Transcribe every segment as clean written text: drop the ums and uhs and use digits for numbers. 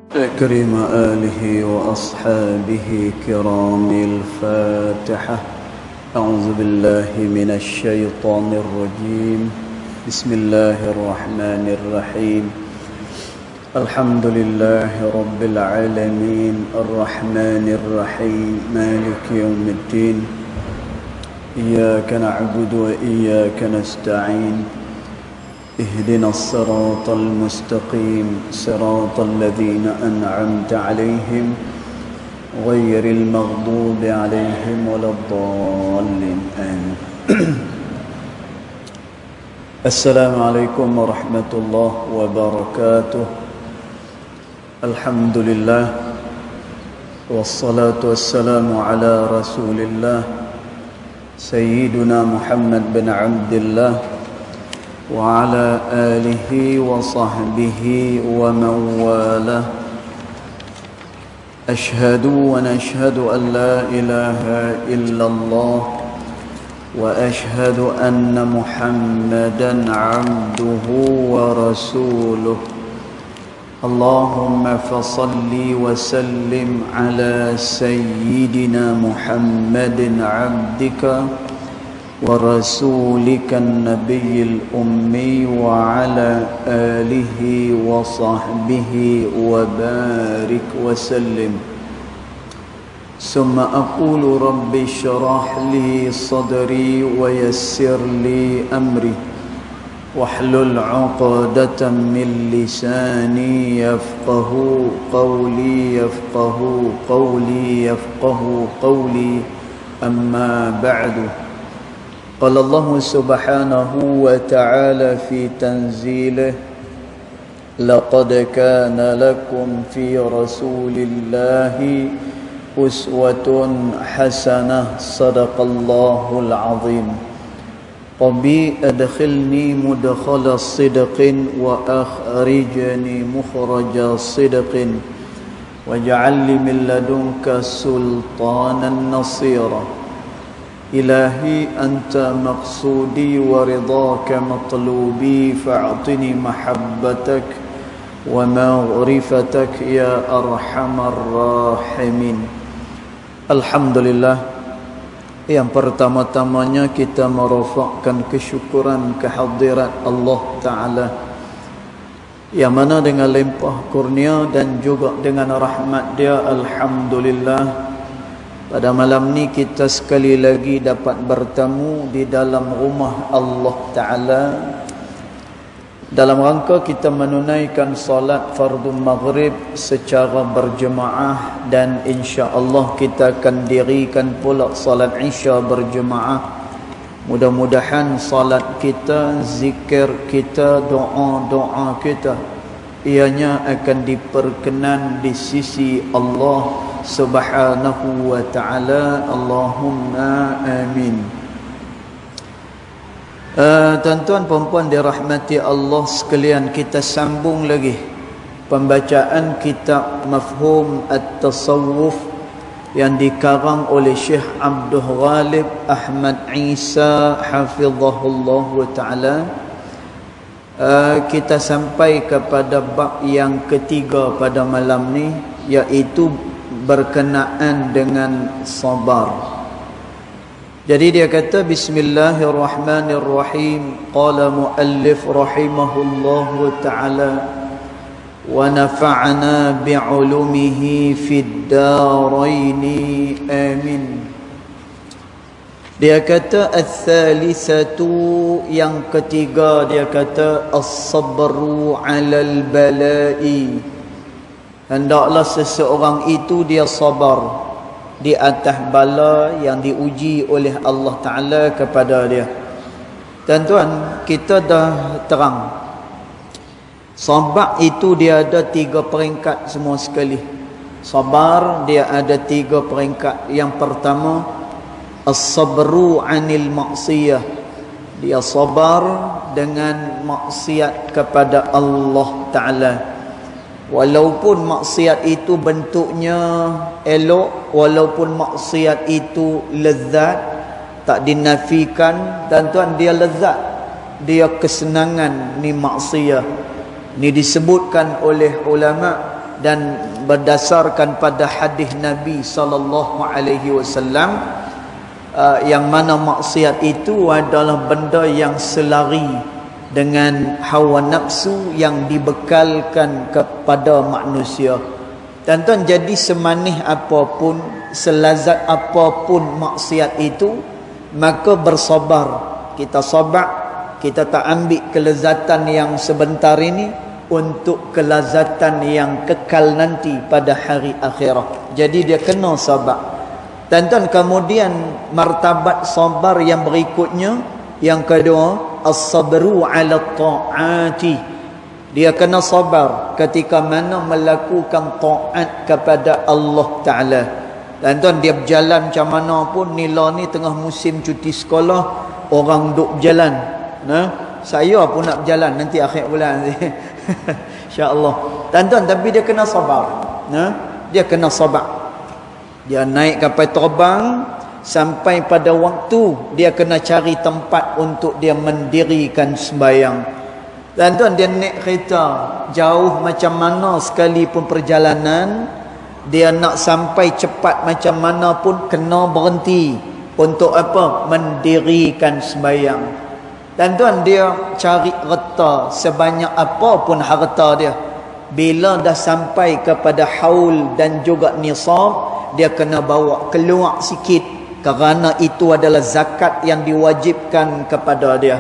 أكرم آله وأصحابه كرام الفاتحة. أعوذ بالله من الشيطان الرجيم. بسم الله الرحمن الرحيم. الحمد لله رب العالمين الرحمن الرحيم مالك يوم الدين. إياك نعبد وإياك نستعين. اهدنا الصراط المستقيم صراط الذين أنعمت عليهم غير المغضوب عليهم ولا الضالين آمين. السلام عليكم ورحمة الله وبركاته. الحمد لله والصلاة والسلام على رسول الله سيدنا محمد بن عبد الله وعلى آله وصحبه ومن والاه. أشهد ونشهد أن لا إله إلا الله وأشهد أن محمدا عبده ورسوله. اللهم فصل وسلم على سيدنا محمد عبدك ورسولك النبي الأمي وعلى آله وصحبه وبارك وسلم. ثم أقول رب اشرح لي صدري ويسر لي أمري واحلل عقدة من لساني يفقه قولي أما بعد. قال الله سبحانه وتعالى في تنزيله: لقد كان لكم في رسول الله أسوة حسنة صدق الله العظيم. ربي أدخلني مدخل صدق وأخرجني مخرج صدق واجعل لي من لدنك سلطانا نصيرا. إلهي أنت مقصودي ورضاك مطلوبي فاعطني محبتك ومغرفتك يا أرحم الراحمين. Alhamdulillah, yang pertama-tamanya kita merofakkan kesyukuran kehadirat Allah Ta'ala, yang mana dengan limpah kurnia dan juga dengan rahmat Dia, Alhamdulillah, pada malam ni kita sekali lagi dapat bertemu di dalam rumah Allah Ta'ala dalam rangka kita menunaikan solat fardu maghrib secara berjemaah, dan insya-Allah kita akan dirikan pula solat isya berjemaah. Mudah-mudahan solat kita, zikir kita, doa-doa kita ianya akan diperkenan di sisi Allah Subhanahu wa ta'ala. Allahumma amin. Tuan-tuan perempuan dirahmati Allah sekalian, kita sambung lagi pembacaan kitab Mafhum At-Tasawuf yang dikarang oleh Syekh Abdul Ghalib Ahmad Isa hafizahullah wa ta'ala. Kita sampai kepada bab yang ketiga pada malam ni, iaitu berkenaan dengan sabar. Jadi dia kata bismillahirrahmanirrahim. Qala muallif rahimahullahu ta'ala wa nafa'na bi'ulumihi fid daraini amin. Dia kata ats-tsalitsatu, yang ketiga, dia kata as-sabru 'alal bala'i. Hendaklah seseorang itu dia sabar di atas bala yang diuji oleh Allah Ta'ala kepada dia. Tuan-tuan, kita dah terang sabar itu dia ada 3 peringkat semua sekali. Sabar dia ada 3 peringkat. Yang pertama, as-sabru 'anil maksiyah. Dia sabar dengan maksiat kepada Allah Ta'ala. Walaupun maksiat itu bentuknya elok, walaupun maksiat itu lezat, tak dinafikan, tuan-tuan, dia lezat, dia kesenangan ni maksiat. Ni disebutkan oleh ulama dan berdasarkan pada hadis Nabi sallallahu alaihi wasallam, yang mana maksiat itu adalah benda yang selari dengan hawa nafsu yang dibekalkan kepada manusia. Tuan-tuan, jadi semanis apapun, selazat apapun maksiat itu, maka bersabar. Kita sabar, kita tak ambil kelezatan yang sebentar ini untuk kelezatan yang kekal nanti pada hari akhirat. Jadi dia kena sabar. Tuan-tuan, kemudian martabat sabar yang berikutnya, yang kedua, as-sabru 'ala ta'ati. Dia kena sabar ketika mana melakukan taat kepada Allah Ta'ala. Dan tuan, dia berjalan macam mana pun, nila ni tengah musim cuti sekolah, orang duk berjalan. Saya pun nak berjalan nanti akhir bulan. InsyaAllah. Dan tuan, tapi dia kena sabar. Dia kena sabar. Dia naik kapal terbang, sampai pada waktu dia kena cari tempat untuk dia mendirikan sembahyang. Dan tuan, dia naik kereta jauh macam mana sekalipun perjalanan, dia nak sampai cepat macam mana pun kena berhenti. Untuk apa? Mendirikan sembahyang. Dan tuan, dia cari harta sebanyak apa pun harta dia. Bila dah sampai kepada haul dan juga nisab, dia kena bawa keluar sikit, kerana itu adalah zakat yang diwajibkan kepada dia.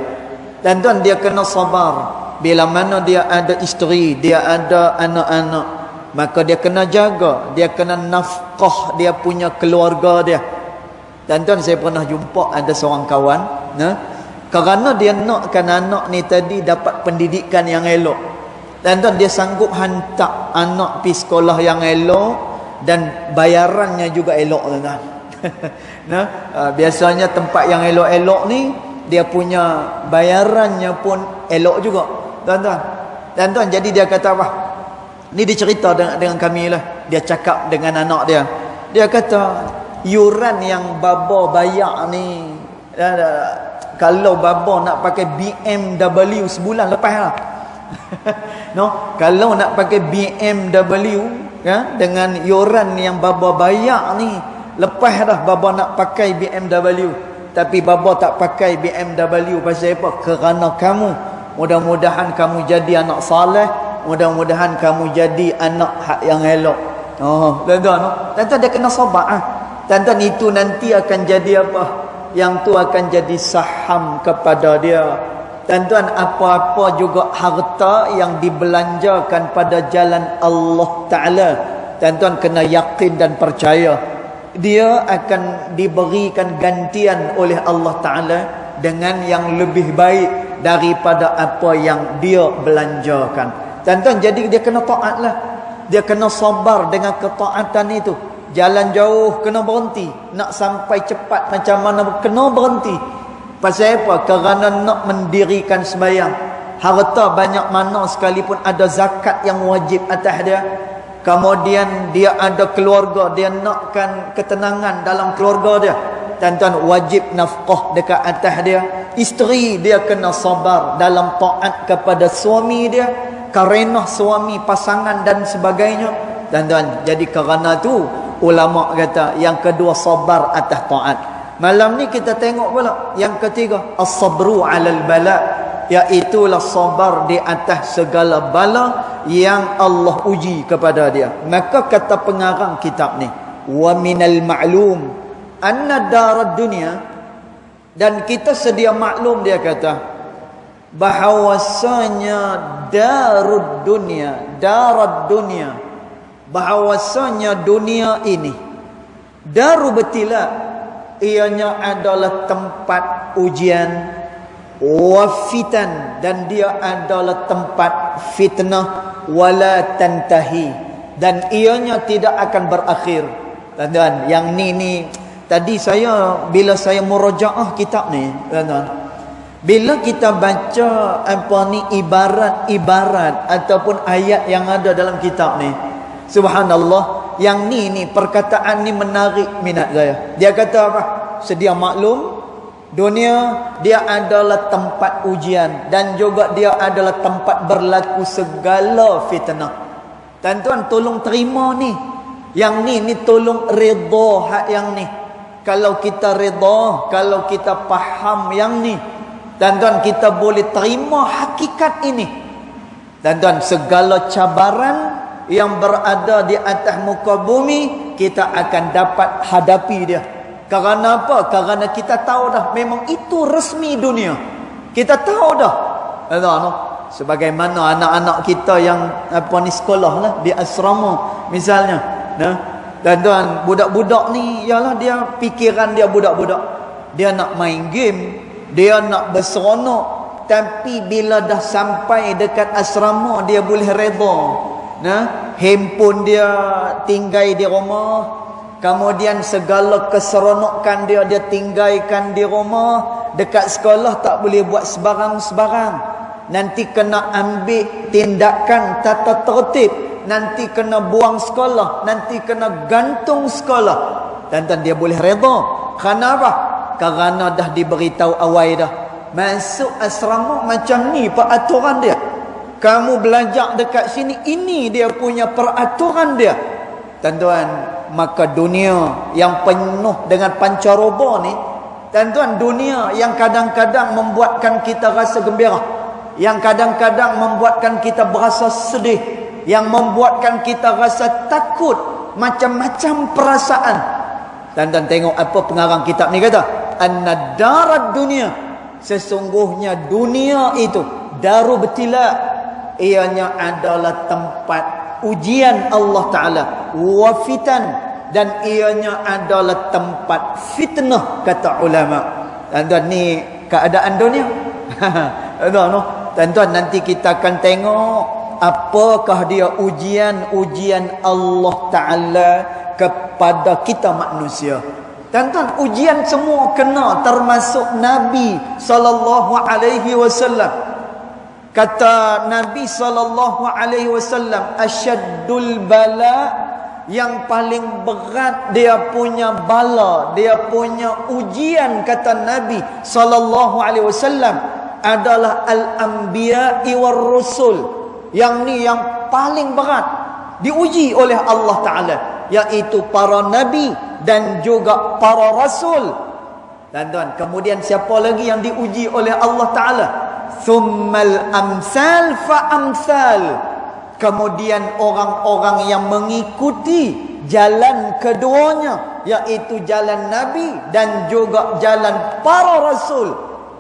Dan tuan, dia kena sabar. Bila mana dia ada isteri, dia ada anak-anak, maka dia kena jaga, dia kena nafkah dia punya keluarga dia. Dan tuan, saya pernah jumpa ada seorang kawan, kerana dia nakkan anak ni tadi dapat pendidikan yang elok. Dan tuan, dia sanggup hantar anak pergi sekolah yang elok, dan bayarannya juga elok, tuan. Biasanya tempat yang elok-elok ni, dia punya bayarannya pun elok juga, tuan-tuan. Dan tuan, jadi dia kata apa? Ni dia cerita dengan kami lah. Dia cakap dengan anak dia. Dia kata, yuran yang baba bayar ni, kalau baba nak pakai BMW sebulan lepas lah. Kalau nak pakai BMW dengan yuran yang baba bayar ni, lepas dah baba nak pakai BMW. Tapi baba tak pakai BMW pasal apa? Kerana kamu, mudah-mudahan kamu jadi anak saleh, mudah-mudahan kamu jadi anak yang elok. Tuan-tuan, dia kena sabar. Tuan-tuan, itu nanti akan jadi apa? Yang tu akan jadi saham kepada dia. Tuan-tuan, apa-apa juga harta yang dibelanjakan pada jalan Allah Ta'ala, tuan-tuan kena yakin dan percaya, dia akan diberikan gantian oleh Allah Ta'ala dengan yang lebih baik daripada apa yang dia belanjakan. Tuan-tuan, jadi dia kena taatlah. Dia kena sabar dengan ketaatan itu. Jalan jauh kena berhenti, nak sampai cepat macam mana kena berhenti. Pasal apa? Kerana nak mendirikan sembahyang. Harta banyak mana sekalipun ada zakat yang wajib atas dia. Kemudian dia ada keluarga, dia nakkan ketenangan dalam keluarga dia. Tuan-tuan, wajib nafkah dekat atas dia. Isteri dia kena sabar dalam taat kepada suami dia, kerana suami, pasangan dan sebagainya. Tuan-tuan, jadi kerana tu ulama kata yang kedua sabar atas taat. Malam ni kita tengok pula yang ketiga, as-sabru 'alal bala, iaitulah sabar di atas segala bala yang Allah uji kepada dia. Maka kata pengarang kitab ni, wa minal ma'lum anna darad dunya, dan kita sedia maklum, dia kata bahawasanya darud dunya, bahawasanya dunia ini, daru betila, ianya adalah tempat ujian, wafitan, dan dia adalah tempat fitnah, wala tantahi, dan ianya tidak akan berakhir. Tuan-tuan, yang ni tadi saya bila saya murajaah kitab ni, tuan-tuan, bila kita baca apa ni ibarat ataupun ayat yang ada dalam kitab ni, subhanallah, yang ni perkataan ni menarik minat saya. Dia kata apa? Sedia maklum, dunia dia adalah tempat ujian, dan juga dia adalah tempat berlaku segala fitnah. Tuan-tuan tolong terima ni. Yang ni tolong redha hak yang ni. Kalau kita redha, kalau kita faham yang ni, tuan-tuan kita boleh terima hakikat ini. Tuan-tuan, segala cabaran yang berada di atas muka bumi, kita akan dapat hadapi dia. Kerana apa? Kerana kita tahu dah memang itu resmi dunia. Kita tahu dah. Sebagaimana anak-anak kita yang sekolah lah di asrama misalnya. Tuan-tuan, budak-budak ni ialah dia fikiran dia budak-budak. Dia nak main game, dia nak berseronok, tapi bila dah sampai dekat asrama dia boleh redha. Handphone dia tinggal di rumah. Kemudian segala keseronokan dia tinggalkan di rumah. Dekat sekolah tak boleh buat sebarang-sebarang. Nanti kena ambil tindakan tata tertib. Nanti kena buang sekolah. Nanti kena gantung sekolah. Dan dia boleh redha. Kerana apa? Kerana dah diberitahu awal dah. Masuk asrama macam ni peraturan dia. Kamu belajar dekat sini, ini dia punya peraturan dia. Tuan-tuan, maka dunia yang penuh dengan pancaroba ni, tuan-tuan, dunia yang kadang-kadang membuatkan kita rasa gembira, yang kadang-kadang membuatkan kita berasa sedih, yang membuatkan kita rasa takut, macam-macam perasaan. Tuan-tuan tengok apa pengarang kitab ni kata, anna darad dunia, sesungguhnya dunia itu daru betila, ianya adalah tempat ujian Allah Ta'ala, wa fitan, dan ianya adalah tempat fitnah, kata ulama. Tuan-tuan, ni keadaan dunia. Tuan-tuan, nanti kita akan tengok apakah dia ujian Allah Ta'ala kepada kita manusia. Tuan-tuan, ujian semua kena, termasuk Nabi sallallahu alaihi wasallam. Kata Nabi SAW, asyaddul bala, yang paling berat dia punya bala, dia punya ujian, kata Nabi SAW, adalah al-anbiya'i war rusul. Yang ni yang paling berat diuji oleh Allah Ta'ala, iaitu para nabi dan juga para rasul. Tuan-tuan, kemudian siapa lagi yang diuji oleh Allah Ta'ala? Thummal amsal fa amsal. Kemudian orang-orang yang mengikuti jalan keduanya, iaitu jalan Nabi dan juga jalan para rasul.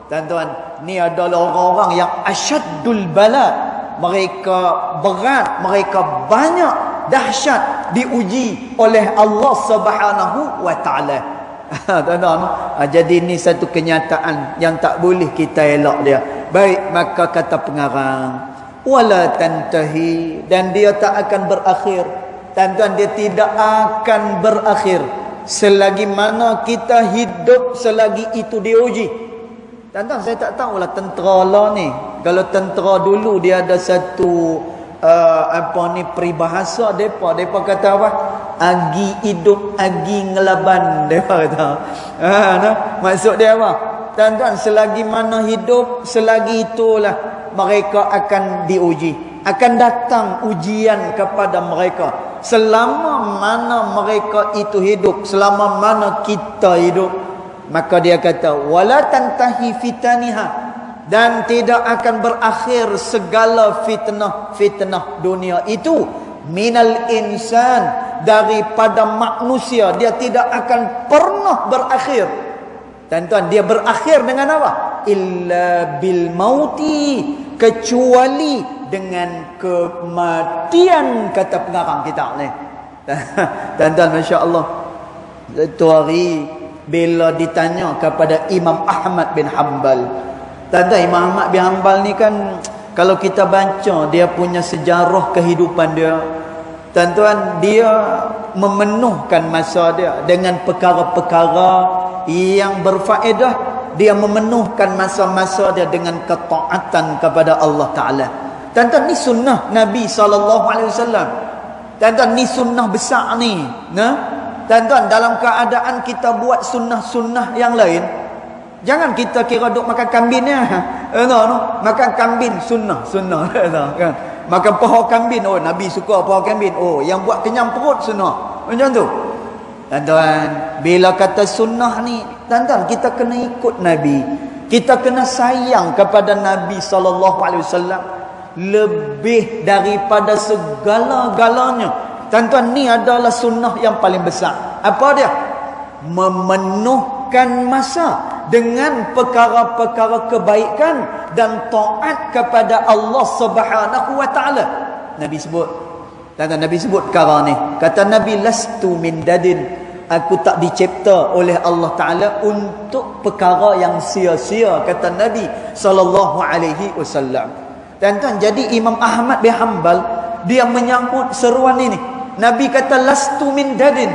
Tuan-tuan, ni adalah orang-orang yang asyaddul bala. Mereka berat, mereka banyak dahsyat diuji oleh Allah Subhanahu wa Ta'ala. Tuan-tuan, jadi ini satu kenyataan yang tak boleh kita elak dia. Baik, maka kata pengarang, wala tantahi, dan dia tak akan berakhir. Tuan-tuan, dia tidak akan berakhir selagi mana kita hidup, selagi itu diuji. Tuan-tuan, saya tak tahulah tentera lah ni. Kalau tentera dulu dia ada satu peribahasa depa kata apa? Agi hidup, agi ngelaban, depa kata. Maksud dia apa? Tuan-tuan, selagi mana hidup, selagi itulah mereka akan diuji. Akan datang ujian kepada mereka. Selama mana mereka itu hidup, selama mana kita hidup, maka dia kata wala tantahi fitaniha, dan tidak akan berakhir segala fitnah dunia itu, minal insan, daripada manusia. Dia tidak akan pernah berakhir. Tuan-tuan, dia berakhir dengan apa? Illa bil mauti, kecuali dengan kematian, kata pengarang kitab ni. Tuan-tuan, masya-Allah, satu hari bila ditanya kepada Imam Ahmad bin Hanbal. Tuan-tuan, Imam Ahmad bin Hanbal ni kan, kalau kita baca dia punya sejarah kehidupan dia, tuan-tuan, dia memenuhkan masa dia dengan perkara-perkara yang berfaedah. Dia memenuhkan masa-masa dia dengan ketaatan kepada Allah Ta'ala. Tuan-tuan, ni sunnah Nabi SAW. Tuan-tuan, ni sunnah besar ni. Tuan-tuan, dalam keadaan kita buat sunnah-sunnah yang lain, jangan kita kira duk makan kambing ya. Makan kambing sunnah kan. Makan paha kambing, oh Nabi suka paha kambing. Oh, yang buat kenyang perut sunnah. Macam tu. Tuan-tuan, bila kata sunnah ni, tuan-tuan, kita kena ikut Nabi. Kita kena sayang kepada Nabi SAW lebih daripada segala-galanya. Tuan-tuan, ni adalah sunnah yang paling besar. Apa dia? Memenuhkan masa dengan perkara-perkara kebaikan dan taat kepada Allah Subhanahu wa taala. Nabi sebut, tuan-tuan, Nabi sebut perkara ni. Kata Nabi, lastu min dadin, aku tak dicipta oleh Allah Ta'ala untuk perkara yang sia-sia, kata Nabi SAW. Tuan-tuan, jadi Imam Ahmad bin Hanbal, dia menyambut seruan ini. Nabi kata, lastu min dadin,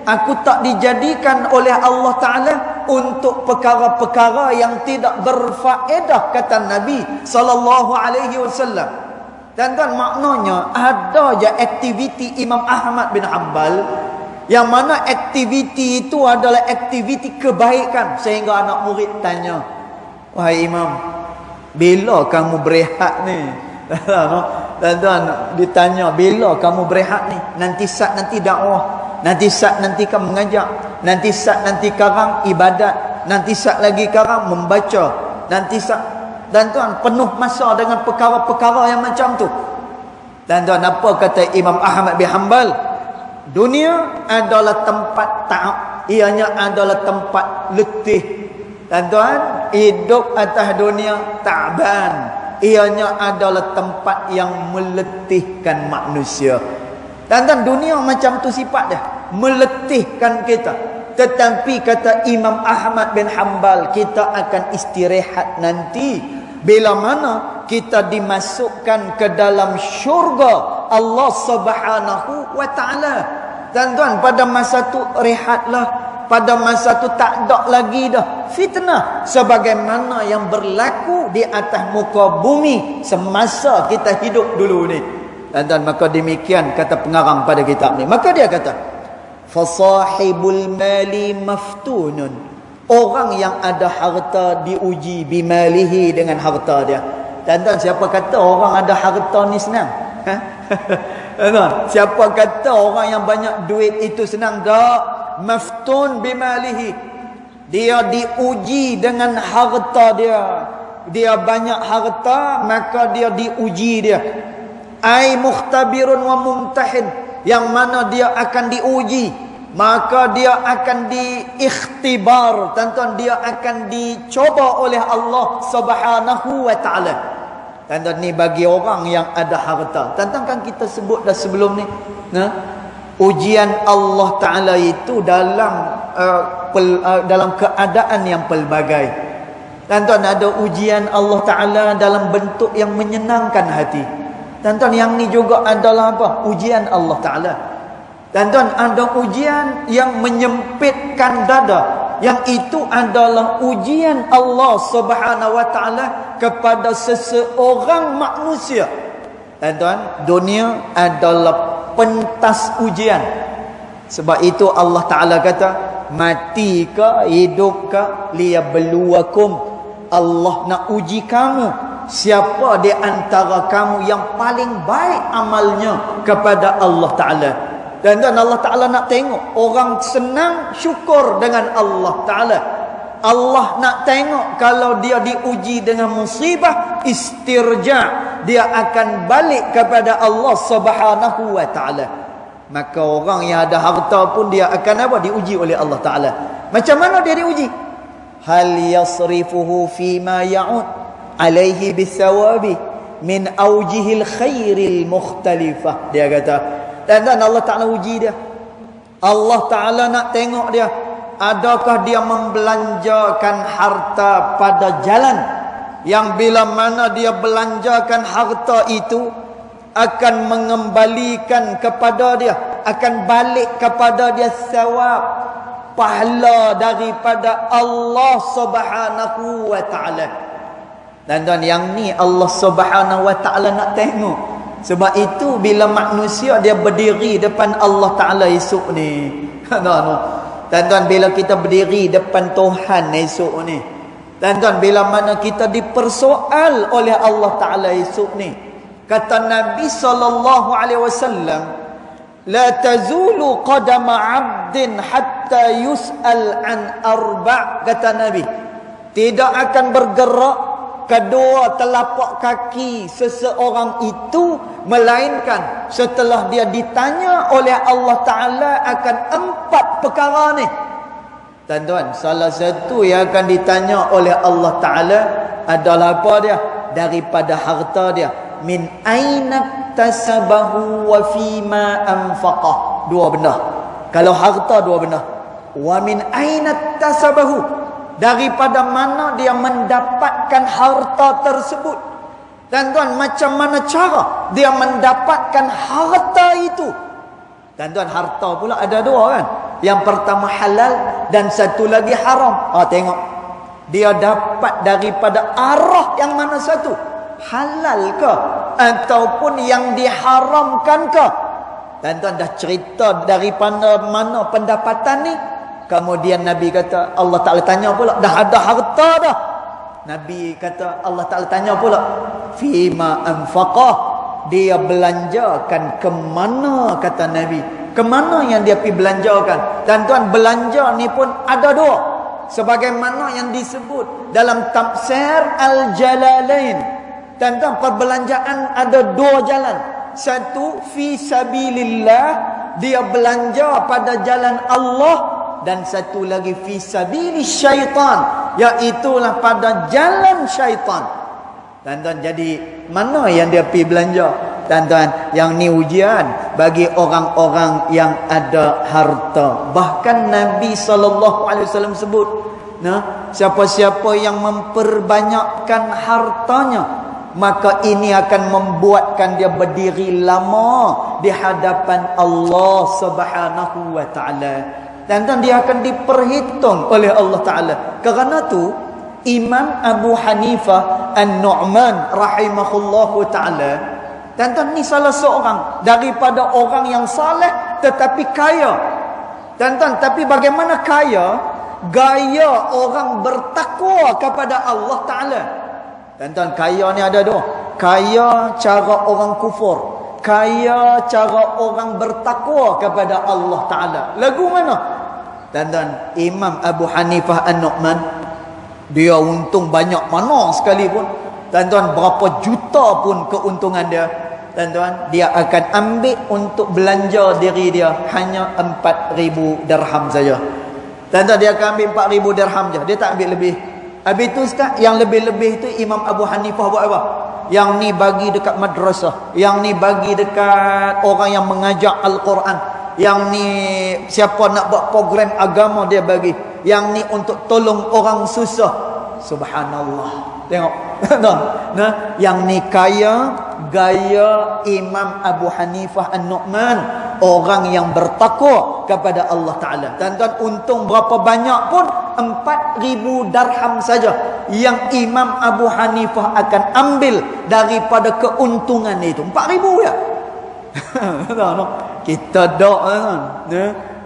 aku tak dijadikan oleh Allah Ta'ala untuk perkara-perkara yang tidak berfaedah, kata Nabi SAW. Tuan-tuan, maknanya ada je aktiviti Imam Ahmad bin Hanbal yang mana aktiviti itu adalah aktiviti kebaikan, sehingga anak murid tanya, wahai Imam, bila kamu berehat ni? Tuan-tuan, ditanya, bila kamu berehat ni? Nanti saat nanti dakwah, nanti saat nanti kamu mengajak, nanti saat nanti karang ibadat, nanti saat lagi karang membaca, nanti saat, tuan-tuan, penuh masa dengan perkara-perkara yang macam tu. Tuan-tuan, apa kata Imam Ahmad bin Hanbal? Dunia adalah tempat ta'ab, ianya adalah tempat letih. Tuan-tuan, hidup atas dunia ta'ban, ianya adalah tempat yang meletihkan manusia. Tuan-tuan, dunia macam tu sifat dia, meletihkan kita. Tetapi kata Imam Ahmad bin Hanbal, kita akan istirahat nanti bila mana kita dimasukkan ke dalam syurga Allah Subhanahu wa taala. Tuan-tuan, pada masa tu rehatlah, pada masa tu tak ada lagi dah fitnah sebagaimana yang berlaku di atas muka bumi semasa kita hidup dulu ni. Tuan-tuan, maka demikian kata pengarang pada kitab ni. Maka dia kata, fasahibul mali maftunun, orang yang ada harta diuji bimalihi, dengan harta dia. Tuan-tuan, siapa kata orang ada harta ni senang? Ha? Tuan, siapa kata orang yang banyak duit itu senang? Tak. Maftun bimalihi, dia diuji dengan harta dia. Dia banyak harta, maka dia diuji dia. Ai mukhtabirun wa mumtahin, yang mana dia akan diuji, maka dia akan diikhtibar. Tuan-tuan, dia akan dicoba oleh Allah Subhanahu wa taala. Tuan-tuan, ni bagi orang yang ada harta. Tuan-tuan, kan kita sebut dah sebelum ni, ujian Allah Ta'ala itu dalam keadaan yang pelbagai. Tuan-tuan, ada ujian Allah Ta'ala dalam bentuk yang menyenangkan hati. Tuan-tuan, yang ni juga adalah apa? Ujian Allah Ta'ala. Tuan-tuan, ada ujian yang menyempitkan dada, yang itu adalah ujian Allah Subhanahu wa taala kepada seseorang manusia. Tuan-tuan, dunia adalah pentas ujian. Sebab itu Allah Taala kata, mati ke hidup ke liyabluwakum, Allah nak uji kamu, siapa di antara kamu yang paling baik amalnya kepada Allah Taala. Dan Allah Ta'ala nak tengok orang senang syukur dengan Allah Ta'ala. Allah nak tengok kalau dia diuji dengan musibah, istirja', dia akan balik kepada Allah Subhanahu wa Ta'ala. Maka orang yang ada harta pun dia akan apa? Diuji oleh Allah Ta'ala. Macam mana dia diuji? Hal yasrifuhu fima ya'ud alaihi bisawabi min awjihil khairil mukhtalifah. Dia kata, dan Allah Ta'ala uji dia. Allah Ta'ala nak tengok dia, adakah dia membelanjakan harta pada jalan yang bila mana dia belanjakan harta itu akan mengembalikan kepada dia, akan balik kepada dia sawab, pahala daripada Allah Subhanahu wa Ta'ala. Dan yang ni Allah Subhanahu wa Ta'ala nak tengok. Sebab itu bila manusia dia berdiri depan Allah Ta'ala esok ni, tuan-tuan, bila kita berdiri depan Tuhan esok ni, tuan-tuan, bila mana kita dipersoal oleh Allah Ta'ala esok ni, Kata Nabi SAW, la tazulu qadama 'abdin hatta yus'al an arba'. Kata Nabi, tidak akan bergerak kedua telapak kaki seseorang itu melainkan setelah dia ditanya oleh Allah Ta'ala akan 4 perkara ni. Tuan-tuan, salah satu yang akan ditanya oleh Allah Ta'ala adalah apa dia? Daripada harta dia. Min aina tasabahu wa fima anfaqah. 2 benda. Kalau harta 2 benda. Wa min aina tasabahu, daripada mana dia mendapatkan harta tersebut. Tuan-tuan, macam mana cara dia mendapatkan harta itu? Tuan-tuan, harta pula ada 2 kan? Yang pertama halal dan satu lagi haram. Tengok. Dia dapat daripada arah yang mana satu? Halal ke? Ataupun yang diharamkan ke? Tuan-tuan, dah cerita daripada mana pendapatan ni. Kemudian Nabi kata, Allah Ta'ala tanya pula, dah ada harta dah. Nabi kata, Allah Ta'ala tanya pula, fima anfaqah, dia belanjakan ke mana, kata Nabi. Ke mana yang dia pergi belanjakan? Tuan-tuan, belanja ni pun ada 2. Sebagaimana yang disebut dalam tafsir Al-Jalalain. Tuan-tuan, perbelanjaan ada 2 jalan. Satu, fi sabilillah, dia belanja pada jalan Allah. Dan satu lagi fi sabili syaitan, iaitulah pada jalan syaitan. Tuan-tuan, jadi mana yang dia pergi belanja? Tuan-tuan, yang ni ujian bagi orang-orang yang ada harta. Bahkan Nabi SAW sebut, siapa-siapa yang memperbanyakkan hartanya, maka ini akan membuatkan dia berdiri lama di hadapan Allah Subhanahu wa Ta'ala. Dan dia akan diperhitung oleh Allah Ta'ala. Kerana tu Imam Abu Hanifah An-Nu'man rahimahullahu ta'ala, dan ni salah seorang daripada orang yang saleh tetapi kaya. Dan tapi bagaimana kaya? Gaya orang bertakwa kepada Allah Ta'ala. Dan kaya ni ada 2. Kaya cara orang kufur, kaya cara orang bertakwa kepada Allah Ta'ala. Lagu mana? Dan Imam Abu Hanifah An-Nu'man, dia untung banyak mana sekalipun. Tuan-tuan, berapa juta pun keuntungan dia, tuan-tuan, dia akan ambil untuk belanja diri dia hanya 4,000 dirham saja. Tuan-tuan, dia akan ambil 4,000 dirham saja. Dia tak ambil lebih. Habis tu sekarang, yang lebih-lebih tu Imam Abu Hanifah buat apa? Yang ni bagi dekat madrasah, yang ni bagi dekat orang yang mengajar Al-Quran, yang ni siapa nak buat program agama dia bagi, yang ni untuk tolong orang susah. Subhanallah. Tengok. Yang ni kaya gaya Imam Abu Hanifah An-Nu'man, orang yang bertakwa kepada Allah Ta'ala. Tuan-tuan, untung berapa banyak pun 4,000 dirham saja yang Imam Abu Hanifah akan ambil daripada keuntungan itu. 4,000 ya. Kita doa,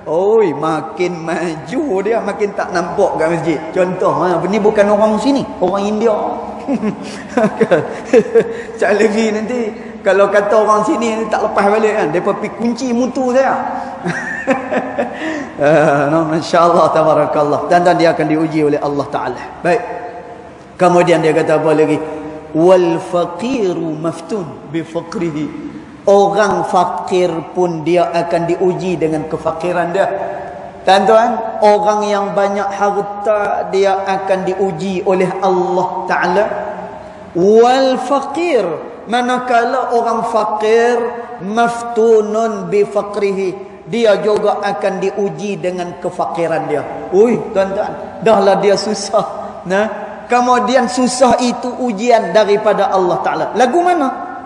oi, makin maju dia makin tak nampak kat masjid. Contoh, ni bukan orang sini, orang India. Sekali lagi nanti kalau kata orang sini tak lepas balik kan, depa pergi kunci mutu saya. Masya-Allah, tabarakallah. Dan dia akan diuji oleh Allah Ta'ala. Baik. Kemudian dia kata apa lagi? Wal faqiru maftun bi faqrihi. Orang fakir pun dia akan diuji dengan kefakiran dia. Tuan-tuan, orang yang banyak harta dia akan diuji oleh Allah Ta'ala. Wal faqir, manakala orang fakir maftunun bi faqrihi, dia juga akan diuji dengan kefakiran dia. Ui, tuan-tuan, dahlah dia susah. Kemudian susah itu ujian daripada Allah Ta'ala. Lagu mana?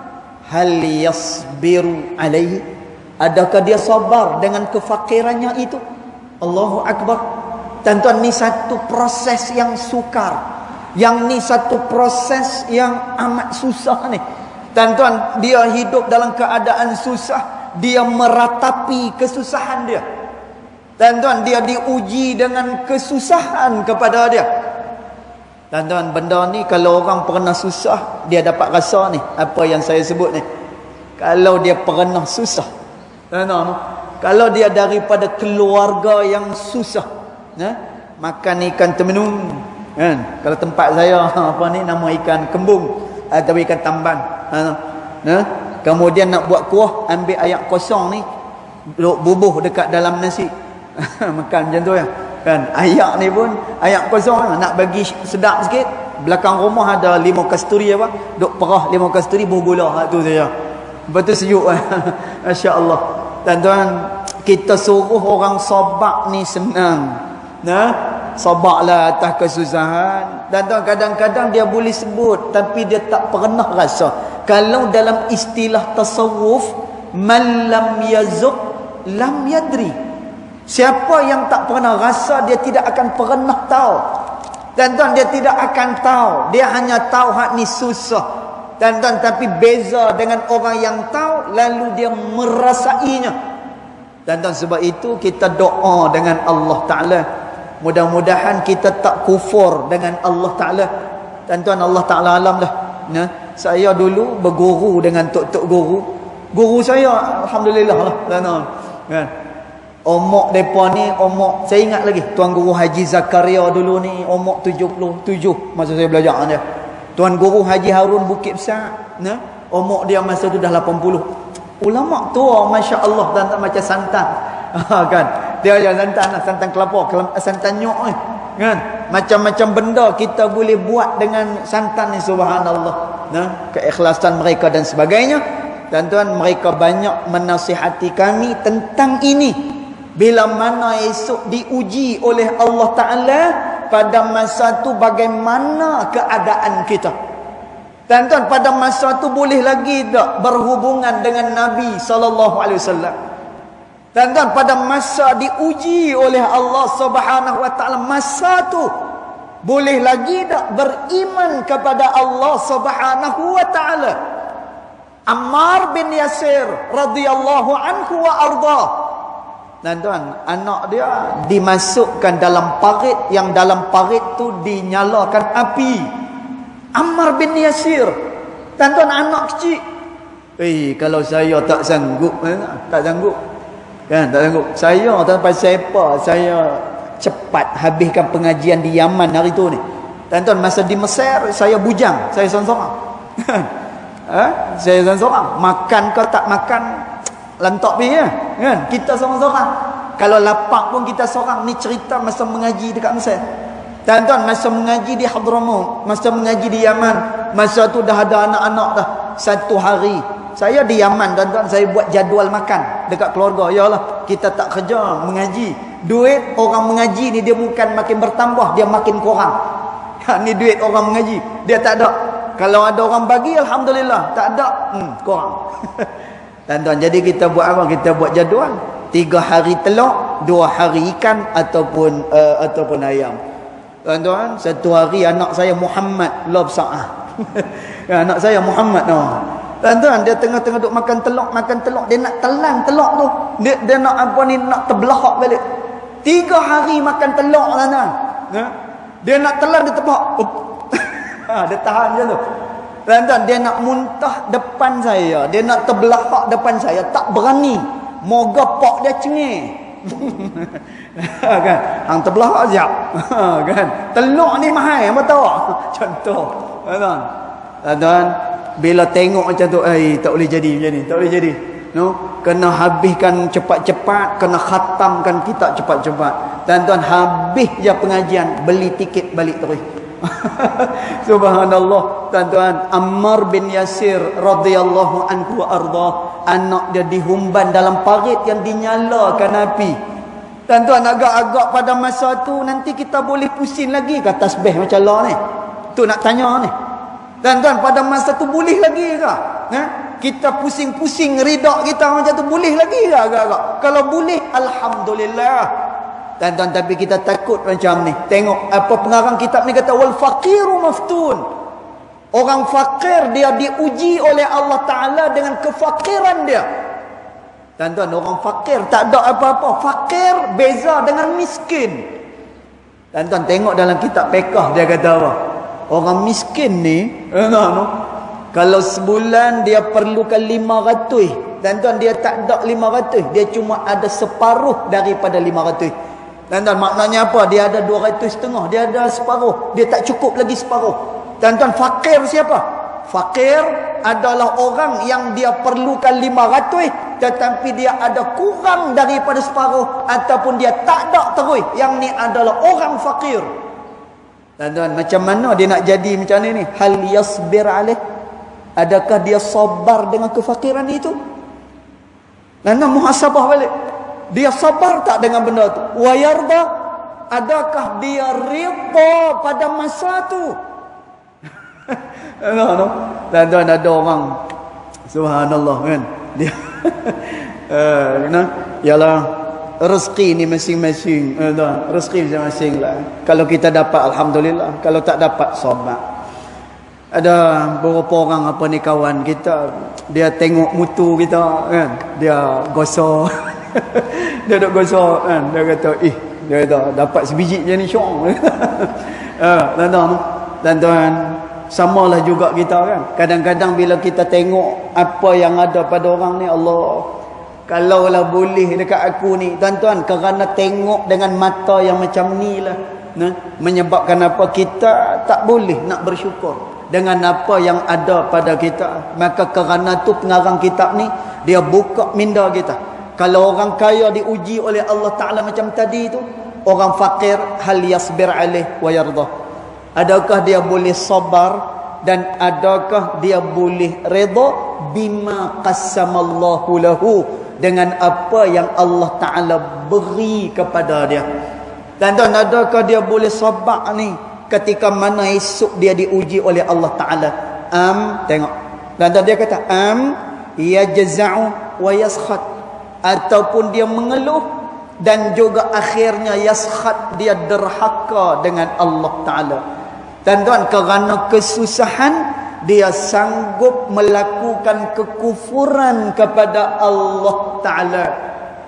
Hal yasbiru alaihi, adakah dia sabar dengan kefakirannya itu? Allahu Akbar. Tuan-tuan, ni satu proses yang sukar. Yang ni satu proses yang amat susah ni. Tuan-tuan, dia hidup dalam keadaan susah, dia meratapi kesusahan dia. Tuan-tuan, dia diuji dengan kesusahan kepada dia. Tuan-tuan, benda ni kalau orang pernah susah, dia dapat rasa ni, apa yang saya sebut ni. Kalau dia pernah susah, tuan-tuan, kalau dia daripada keluarga yang susah, makan ikan termenung, kan? Kalau tempat saya apa ni, nama ikan kembung atau ikan tamban, kemudian nak buat kuah, ambil ayak kosong ni, bubuh dekat dalam nasi. Makan macam tu ya. Kan ayak ni pun ayak kosong, nak bagi sedap sikit, belakang rumah ada limau kasturi apa, duk perah limau kasturi bergula, tu saja. Lepas tu sejuk. Masya-Allah. Tuan-tuan, kita suruh orang sabar ni senang. Sabarlah atas kesusahan. Tuan-tuan, kadang-kadang dia boleh sebut tapi dia tak pernah rasa. Kalau dalam istilah tasawuf, man lam yazuq lam yadri. Siapa yang tak pernah rasa, dia tidak akan pernah tahu. Tuan-tuan, dia tidak akan tahu. Dia hanya tahu hak ni susah. Tuan-tuan, tapi beza dengan orang yang tahu, lalu dia merasainya. Tuan-tuan, sebab itu kita doa dengan Allah Ta'ala. Mudah-mudahan kita tak kufur dengan Allah Ta'ala. Tuan-tuan, Allah Ta'ala alam lah. Saya dulu berguru dengan tok-tok guru. Guru saya, Alhamdulillah lah. Tuan-tuan, kan? Umur mereka ni, saya ingat lagi Tuan Guru Haji Zakaria dulu ni umur 77 masa saya belajar dia. Tuan Guru Haji Harun Bukit Besar, umur dia masa tu dah 80. Ulama tua, masya-Allah, dan macam santan. Kan? Dia ajar santan kelapa, santan nyok ni. Kan? Macam-macam benda kita boleh buat dengan santan ni, subhanallah. Keikhlasan mereka dan sebagainya. Tuan-tuan, mereka banyak menasihati kami tentang ini. Bila mana esok diuji oleh Allah Ta'ala, pada masa tu bagaimana keadaan kita. Tuan-tuan, pada masa tu boleh lagi tak berhubungan dengan Nabi SAW. Tuan-tuan, pada masa diuji oleh Allah Subhanahu Wa Ta'ala, masa tu boleh lagi tak beriman kepada Allah Subhanahu Wa Ta'ala. Ammar bin Yasir radhiyallahu anhu wa arda. Tuan-tuan, anak dia dimasukkan dalam parit, yang dalam parit tu dinyalakan api. Ammar bin Yasir. Tuan-tuan, anak kecil. Kalau saya tak sanggup, tak sanggup. Kan, tak sanggup. Saya pasal apa? Saya cepat habiskan pengajian di Yaman hari tu ni. Tuan-tuan, masa di Mesir saya bujang, saya seorang-seorang. Saya seorang-seorang. Makan ke tak makan, lantak pergi kan? Kita seorang-seorang. Kalau lapar pun kita seorang. Ni cerita masa mengaji dekat Mesir. Tuan-tuan, masa mengaji di Hadramaut, masa mengaji di Yaman, masa tu dah ada anak-anak dah. Satu hari saya di Yaman, tuan-tuan, saya buat jadual makan dekat keluarga. Yalah, kita tak kerja mengaji. Duit orang mengaji ni dia bukan makin bertambah, dia makin kurang. Ni duit orang mengaji, dia tak ada. Kalau ada orang bagi, alhamdulillah. Tak ada, kurang. Tuan-tuan, jadi kita buat apa? Kita buat jadual. 3 hari telur, 2 hari ikan ataupun ayam. Tuan-tuan, satu hari anak saya Muhammad lob sa'ah. Anak saya Muhammad no. Tuan-tuan, dia tengah-tengah duk makan telur, dia nak telan telur tu. Dia nak apa ni, nak terbelahak balik. 3 hari makan telur, tuan-tuan. Dia nak telan, dia terbelahak. Dia tahan macam tu. Tuan-tuan, dia nak muntah depan saya, dia nak terbelahak depan saya, tak berani. Moga pak dia cengih. Kan, hang terbelahak siap. Kan, telur ni mahal, apa tahu? Contoh, tuan-tuan, bila tengok macam tu, tak boleh jadi macam ni, tak boleh jadi. No, kena habiskan cepat-cepat, kena khatamkan kitab cepat-cepat. Tuan-tuan, habis je pengajian, beli tiket balik terus. Subhanallah. Tuan-tuan, Ammar bin Yasir radhiyallahu anhu wa arda, anak dia dihumban dalam parit yang dinyalakan api. Tuan-tuan, agak-agak pada masa tu nanti kita boleh pusing lagi ke tasbih macam lah ni. Tu nak tanya ni. Tuan-tuan, pada masa tu boleh lagi ke? Kita pusing-pusing ridak kita macam tu, boleh lagi ke agak-agak? Kalau boleh, alhamdulillah. Tuan-tuan, tapi kita takut macam ni. Tengok apa pengarang kitab ni kata, wal faqiru maftun. Orang fakir dia diuji oleh Allah Ta'ala dengan kefakiran dia. Tuan-tuan, orang fakir tak ada apa-apa. Fakir beza dengan miskin. Tuan-tuan, tengok dalam kitab Fiqh dia kata apa? Orang miskin ni, kalau sebulan dia perlukan 500, tuan-tuan, dia tak ada 500, dia cuma ada separuh daripada 500. Tuan-tuan, maknanya apa? Dia ada 200,500, dia ada separuh, dia tak cukup lagi separuh. Tuan-tuan, fakir siapa? Fakir adalah orang yang dia perlukan 500 tetapi dia ada kurang daripada separuh, ataupun dia tak ada terus. Yang ni adalah orang fakir. Tuan-tuan, macam mana dia nak jadi macam ni? Hal yasbir alaih, adakah dia sabar dengan kefakiran itu? Tuan-tuan, muhasabah balik. Dia sabar tak dengan benda tu? Wa yarda, adakah dia rida pada masa tu? Tuan-tuan, ada orang subhanallah kan, dia ialah rezeki ni masing-masing, rezeki masing-masing lah. Kalau kita dapat alhamdulillah, kalau tak dapat sabar. Ada beberapa orang apa ni, kawan kita, dia tengok mutu kita kan, dia gosok dia duk gosok kan, dia kata dia kata dapat sebiji je ni syok. Tuan-tuan, samalah juga kita kan. Kadang-kadang bila kita tengok apa yang ada pada orang ni, Allah, kalaulah boleh dekat aku ni, tuan-tuan, kerana tengok dengan mata yang macam ni lah, menyebabkan apa? Kita tak boleh nak bersyukur dengan apa yang ada pada kita. Maka kerana tu pengarang kitab ni, dia buka minda kita. Kalau orang kaya diuji oleh Allah Ta'ala macam tadi tu, orang fakir, hal yasbir alaih wa yardah, adakah dia boleh sabar dan adakah dia boleh redha bima qassamallahu lahu, dengan apa yang Allah Ta'ala beri kepada dia. Dan adakah dia boleh sabar ni ketika mana esok dia diuji oleh Allah Ta'ala? Tengok. Dan dia kata yajza'u wa yaskhat, ataupun dia mengeluh dan juga akhirnya yaskhat, dia derhaka dengan Allah Ta'ala. Tuan-tuan, kerana kesusahan dia sanggup melakukan kekufuran kepada Allah Ta'ala.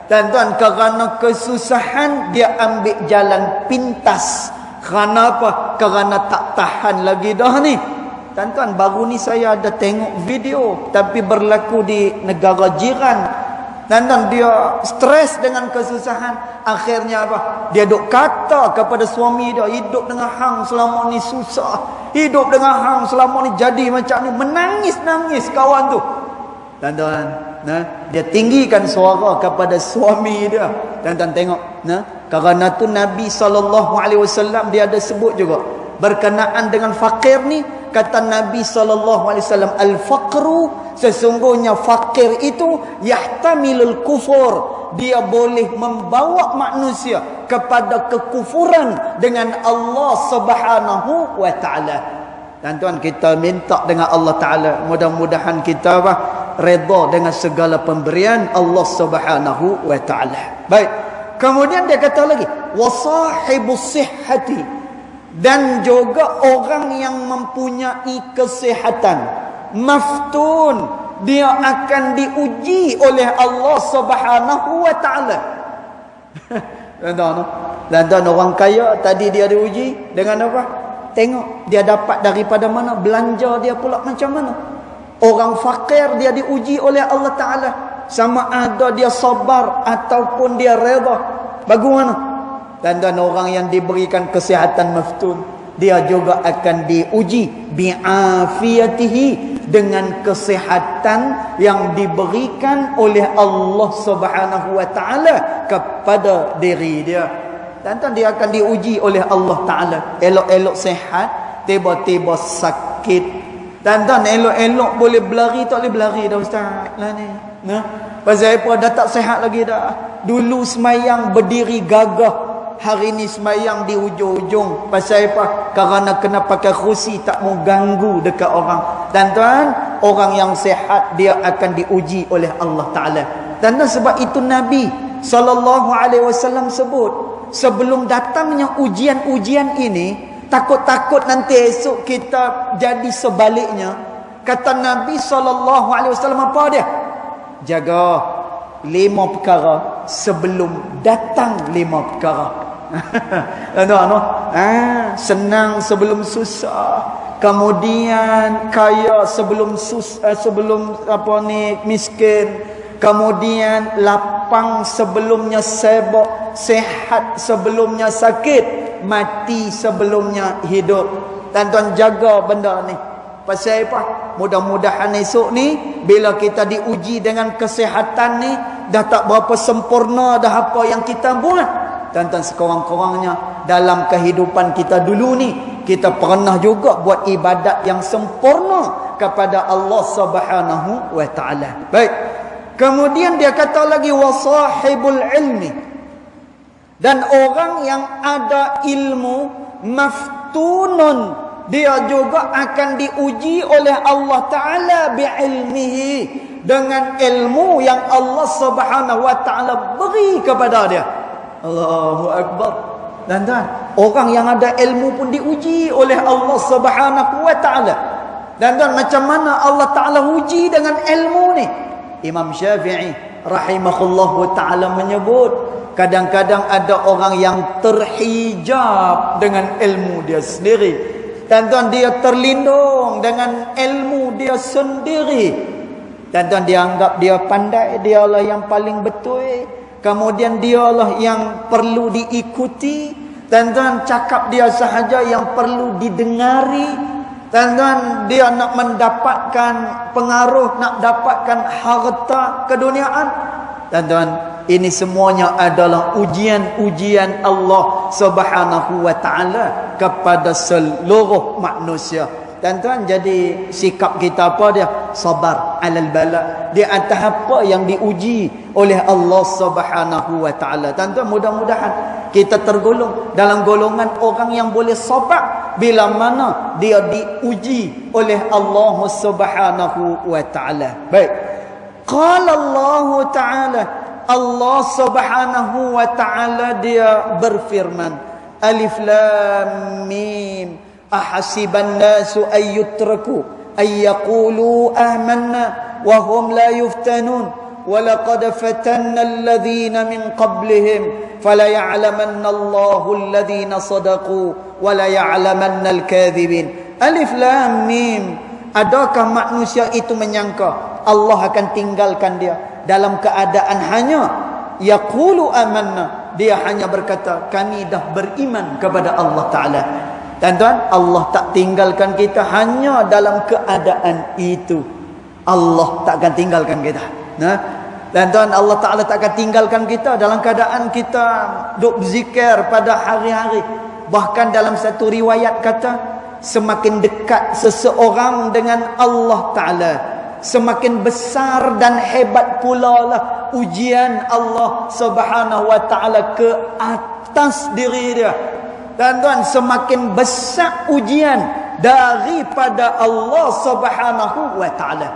Tuan-tuan, kerana kesusahan dia ambil jalan pintas. Kerana apa? Kerana tak tahan lagi dah ni. Tuan-tuan, baru ni saya ada tengok video, tapi berlaku di negara jiran. Tuan-tuan, dia stres dengan kesusahan. Akhirnya apa? Dia duk kata kepada suami dia, hidup dengan hang selama ni susah, hidup dengan hang selama ni jadi macam ni. Menangis-nangis kawan tu. Tuan-tuan, dia tinggikan suara kepada suami dia. Tuan-tuan tengok, kerana tu Nabi SAW dia ada sebut juga berkenaan dengan fakir ni. Kata Nabi SAW, al-faqru, sesungguhnya fakir itu yahtamilul kufur, dia boleh membawa manusia kepada kekufuran dengan Allah Subhanahu wa Ta'ala. Tuan-tuan, kita minta dengan Allah Ta'ala, mudah-mudahan kita redha dengan segala pemberian Allah Subhanahu wa Ta'ala. Baik, kemudian dia kata lagi, wasahibus sihhati, dan juga orang yang mempunyai kesihatan, maftun, dia akan diuji oleh Allah Subhanahu wa Ta'ala. Dan orang kaya tadi dia diuji dengan apa? Tengok dia dapat daripada mana, belanja dia pula macam mana. Orang fakir dia diuji oleh Allah Ta'ala, sama ada dia sabar ataupun dia redha. Bagaimana? Dan orang yang diberikan kesihatan maftun, dia juga akan diuji bi'afiyatihi, dengan kesihatan yang diberikan oleh Allah Subhanahu wa Ta'ala kepada diri dia. Dan dia akan diuji oleh Allah Ta'ala. Elok-elok sihat, tiba-tiba sakit. Dan elok-elok boleh berlari, tak boleh berlari dah ustaz lah ni. Pasal apa? Dah tak sihat lagi dah. Dulu semayang berdiri gagah, hari ni semayang di hujung-hujung. Pasal apa? Kerana kena pakai kerusi, tak mau ganggu dekat orang. Dan tuan, orang yang sihat dia akan diuji oleh Allah Ta'ala. Dan sebab itu Nabi SAW sebut, sebelum datangnya ujian-ujian ini, takut-takut nanti esok kita jadi sebaliknya. Kata Nabi SAW apa dia? Jaga 5 perkara sebelum datang 5 perkara. Tuan-tuan, senang sebelum susah. Kemudian kaya sebelum miskin. Kemudian lapang sebelumnya sibuk, sehat sebelumnya sakit, mati sebelumnya hidup. Tuan-tuan, jaga benda ni. Pasal apa? Mudah-mudahan esok ni bila kita diuji dengan kesihatan ni, dah tak berapa sempurna dah apa yang kita buat. Tuan-tuan, sekurang-kurangnya dalam kehidupan kita dulu ni, kita pernah juga buat ibadat yang sempurna kepada Allah Subhanahu wa taala. Baik. Kemudian dia kata lagi wasahibul ilmi. Dan orang yang ada ilmu maftunun, dia juga akan diuji oleh Allah taala biilmihi, dengan ilmu yang Allah Subhanahu wa taala beri kepada dia. Allahu akbar. Dan orang yang ada ilmu pun diuji oleh Allah Subhanahu wa taala. Dan macam mana Allah taala uji dengan ilmu ni? Imam Syafi'i rahimahullahu taala menyebut, kadang-kadang ada orang yang terhijab dengan ilmu dia sendiri. Tuan-tuan, dia terlindung dengan ilmu dia sendiri. Tuan-tuan, dia anggap dia pandai, dialah yang paling betul. Kemudian dialah yang perlu diikuti. Tuan-tuan, cakap dia sahaja yang perlu didengari. Tuan-tuan, dia nak mendapatkan pengaruh, nak dapatkan harta keduniaan. Tuan-tuan, ini semuanya adalah ujian-ujian Allah Subhanahu wa taala kepada seluruh manusia. Tuan-tuan, jadi sikap kita apa dia? Sabar alal bala. Di atas apa yang diuji oleh Allah Subhanahu wa taala. Tuan-tuan, mudah-mudahan kita tergolong dalam golongan orang yang boleh sabar bila mana dia diuji oleh Allah Subhanahu wa taala. Baik. Qala Allah taala, Allah Subhanahu wa taala dia berfirman, Alif Lam Mim, ahasiban nasu ay yutraku ay yaqulu amanna wa hum la yuftanun wa laqad fatanna alladhina min qablihim fala ya'lamanna Allahu alladhina sadaqu wa la ya'lamanna al-kadhibin. Alif Lam Mim. Adakah manusia itu menyangka Allah akan tinggalkan dia dalam keadaan hanya yaqulu amanna, dia hanya berkata kami dah beriman kepada Allah taala. Tuan-tuan, Allah tak tinggalkan kita hanya dalam keadaan itu. Allah tak akan tinggalkan kita. Tuan-tuan, Allah Ta'ala tak akan tinggalkan kita dalam keadaan kita duk berzikir pada hari-hari. Bahkan dalam satu riwayat kata, semakin dekat seseorang dengan Allah Ta'ala, semakin besar dan hebat pula lah ujian Allah Subhanahu wa Ta'ala ke atas diri dia. Tuan-tuan, semakin besar ujian daripada Allah Subhanahu wa taala.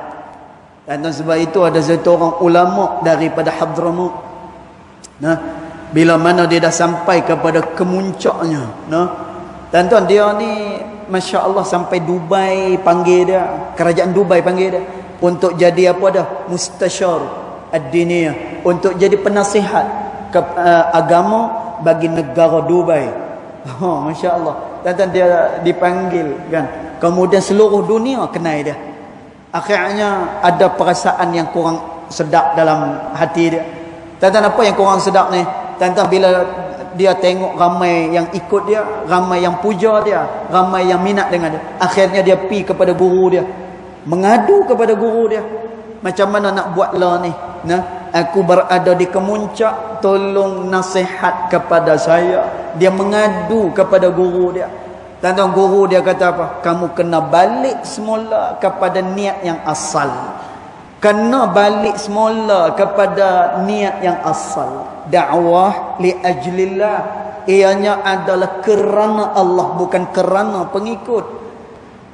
Dan sebab itu ada satu orang ulama daripada Hadramut. Bila mana dia dah sampai kepada kemuncaknya, tuan-tuan, dia ni masya-Allah sampai Dubai panggil dia, kerajaan Dubai panggil dia untuk jadi apa dah? Mustasyar ad-diniyah, untuk jadi penasihat agama bagi negara Dubai. Masya Allah. Dan dia dipanggil kan. Kemudian seluruh dunia kenal dia. Akhirnya ada perasaan yang kurang sedap dalam hati dia. Tuan-tuan, apa yang kurang sedap ni? Tuan-tuan, bila dia tengok ramai yang ikut dia, ramai yang puja dia, ramai yang minat dengan dia, akhirnya dia pergi kepada guru dia, mengadu kepada guru dia, macam mana nak buatlah ni? Aku berada di kemuncak, tolong nasihat kepada saya. Dia mengadu kepada guru dia. Tuan-tuan, guru dia kata apa? Kamu kena balik semula kepada niat yang asal. Kena balik semula kepada niat yang asal. Dakwah li ajlillah, ianya adalah kerana Allah, bukan kerana pengikut.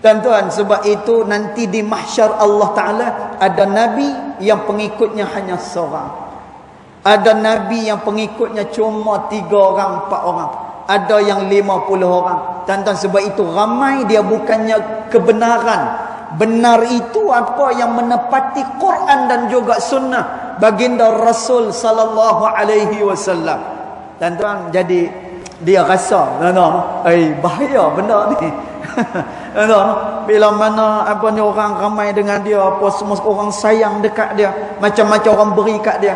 Tuan-tuan, sebab itu nanti di mahsyar Allah Ta'ala ada Nabi yang pengikutnya hanya seorang. Ada Nabi yang pengikutnya cuma 3 orang, 4 orang. Ada yang 50 orang. Tuan-tuan, sebab itu ramai dia bukannya kebenaran. Benar itu apa yang menepati Quran dan juga sunnah baginda Rasul sallallahu alaihi wasallam. Tuan-tuan, jadi dia rasa bahaya benda ni. Bila mana apa ni orang ramai dengan dia, apa semua orang sayang dekat dia, macam-macam orang beri kat dia.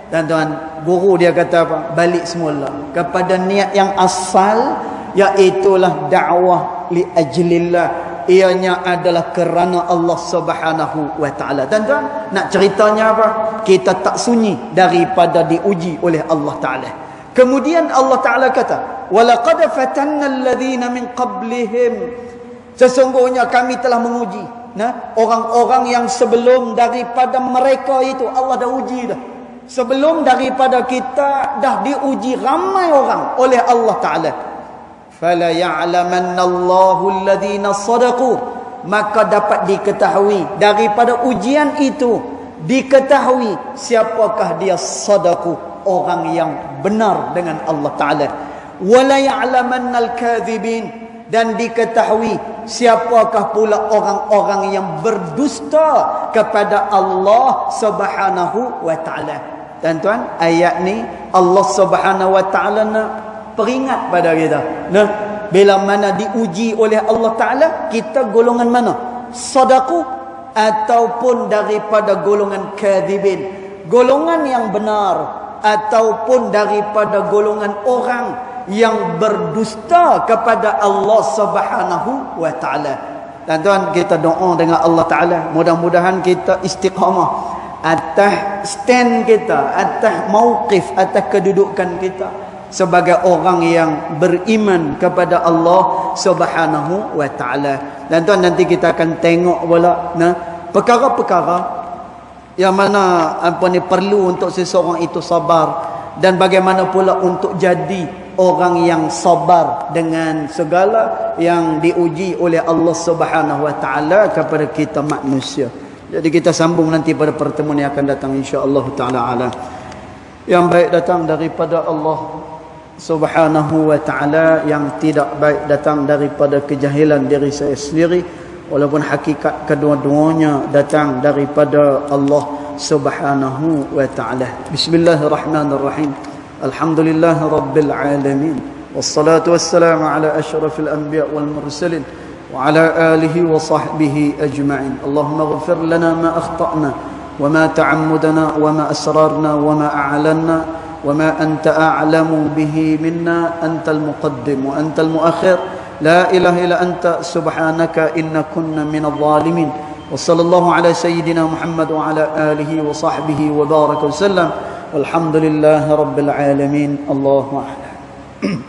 Dan tuan guru dia kata apa? Balik semula kepada niat yang asal, iaitulah dakwah li ajlillah. Ianya adalah kerana Allah Subhanahu wa taala. Dan tuan, nak ceritanya apa? Kita tak sunyi daripada diuji oleh Allah Taala. Kemudian Allah Taala kata, "Walaqad fatanna alladhina min qablihim." Sesungguhnya kami telah menguji orang-orang yang sebelum daripada mereka itu. Allah dah uji dah. Sebelum daripada kita dah diuji ramai orang oleh Allah Taala. Fala ya'lamanna Allahu alladhina sadaqu, maka dapat diketahui daripada ujian itu, diketahui siapakah dia sadaqu, orang yang benar dengan Allah Taala. Wala ya'lamanna al-kadhibin, dan diketahui siapakah pula orang-orang yang berdusta kepada Allah Subhanahu wa taala. Dan tuan, ayat ni Allah Subhanahu wa taala nak peringat pada kita. Bila mana diuji oleh Allah Ta'ala, kita golongan mana? Sadaqu ataupun daripada golongan kadhibin, golongan yang benar, ataupun daripada golongan orang yang berdusta kepada Allah Subhanahu wa taala. Dan tuan, kita doa dengan Allah Ta'ala, mudah-mudahan kita istiqamah atas stand kita, atas mauqif, atas kedudukan kita sebagai orang yang beriman kepada Allah Subhanahu wa taala. Dan tuan, nanti kita akan tengok pula perkara-perkara yang mana perlu untuk seseorang itu sabar, dan bagaimana pula untuk jadi orang yang sabar dengan segala yang diuji oleh Allah Subhanahu wa taala kepada kita manusia. Jadi kita sambung nanti pada pertemuan yang akan datang, insya-Allah taala. Yang baik datang daripada Allah Subhanahu wa ta'ala, yang tidak baik datang daripada kejahilan diri saya sendiri, walaupun hakikat kedua-duanya datang daripada Allah Subhanahu wa ta'ala. Bismillahirrahmanirrahim. Alhamdulillah rabbil alamin, wassalatu wassalamu ala asyrafil anbiya wal mursalin wa ala alihi wa sahbihi ajma'in. Allahumma ighfir lana ma akhta'na wa ma ta'ammudna wa ma asrarna wa ma a'lanna وما أنت أعلم به منا، أنت المقدم وأنت المؤخر، لا إله إلا أنت سبحانك إنا كنا من الظالمين. وصلى الله على سيدنا محمد وعلى آله وصحبه وبارك وسلم، والحمد لله رب العالمين. الله أعلم.